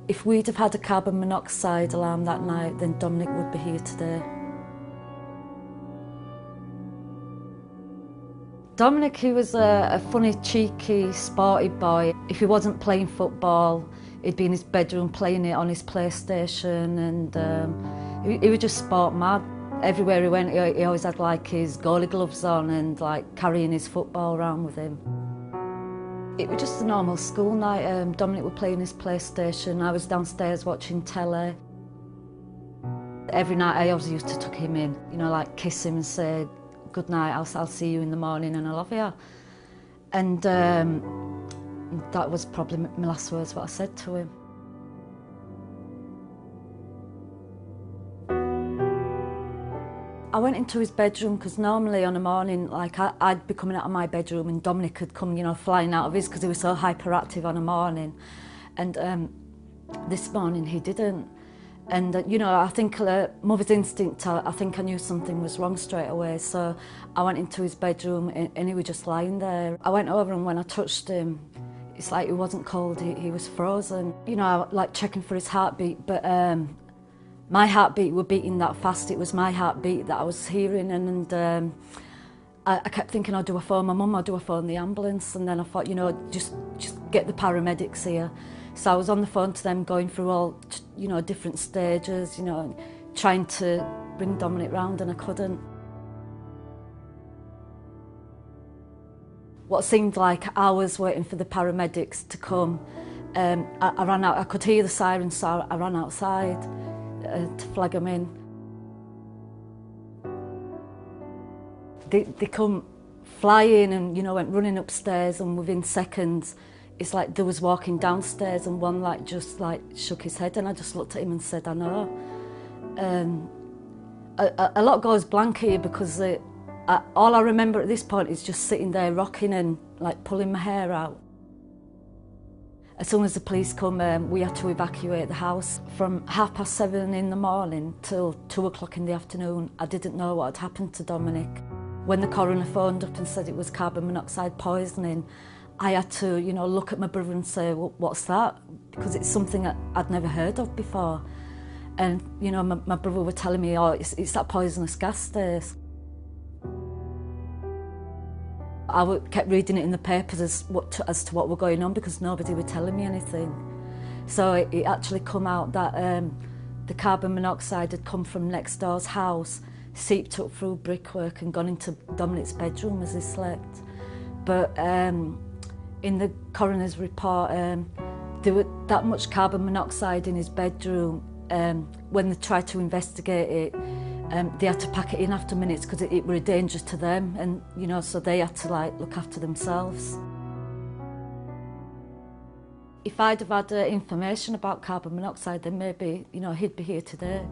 If we'd have had a carbon monoxide alarm that night, then Dominic would be here today. Dominic, he was a funny, cheeky, sporty boy. If he wasn't playing football, he'd be in his bedroom playing it on his PlayStation, and he was just sport mad. Everywhere he went, he always had like his goalie gloves on and like carrying his football around with him. It was just a normal school night. Dominic would play on his PlayStation. I was downstairs watching telly. Every night I always used to tuck him in, you know, like kiss him and say, "Good night, I'll see you in the morning and I love you." And that was probably my last words, what I said to him. I went into his bedroom because normally on a morning, like I'd be coming out of my bedroom and Dominic would come, you know, flying out of his because he was so hyperactive on a morning. And this morning he didn't. And, you know, I think mother's instinct, I think I knew something was wrong straight away. So I went into his bedroom and he was just lying there. I went over and when I touched him, it's like he wasn't cold, he was frozen. You know, like checking for his heartbeat, but my heartbeat was beating that fast. It was my heartbeat that I was hearing, and I kept thinking, do I phone my mum or do I phone the ambulance? And then I thought, you know, just get the paramedics here. So I was on the phone to them, going through all, you know, different stages, you know, trying to bring Dominic round, and I couldn't. What seemed like hours waiting for the paramedics to come, I ran out. I could hear the sirens, so I ran outside to flag them in. They come flying and, you know, went running upstairs, and within seconds it's like they was walking downstairs, and one like just like shook his head, and I just looked at him and said, "I know." A lot goes blank here because all I remember at this point is just sitting there rocking and like pulling my hair out. As soon as the police come, we had to evacuate the house. From 7:30 in the morning till 2 o'clock in the afternoon, I didn't know what had happened to Dominic. When the coroner phoned up and said it was carbon monoxide poisoning, I had to, you know, look at my brother and say, "Well, what's that?" Because it's something that I'd never heard of before. And, you know, my brother were telling me, "Oh, it's that poisonous gas, Stace." I kept reading it in the papers as to what were going on because nobody were telling me anything. So it actually come out that the carbon monoxide had come from next door's house, seeped up through brickwork and gone into Dominic's bedroom as he slept. But in the coroner's report, there was that much carbon monoxide in his bedroom. When they tried to investigate it, they had to pack it in after minutes because it were a danger to them, and, you know, so they had to like look after themselves. If I'd have had information about carbon monoxide, then maybe, you know, he'd be here today.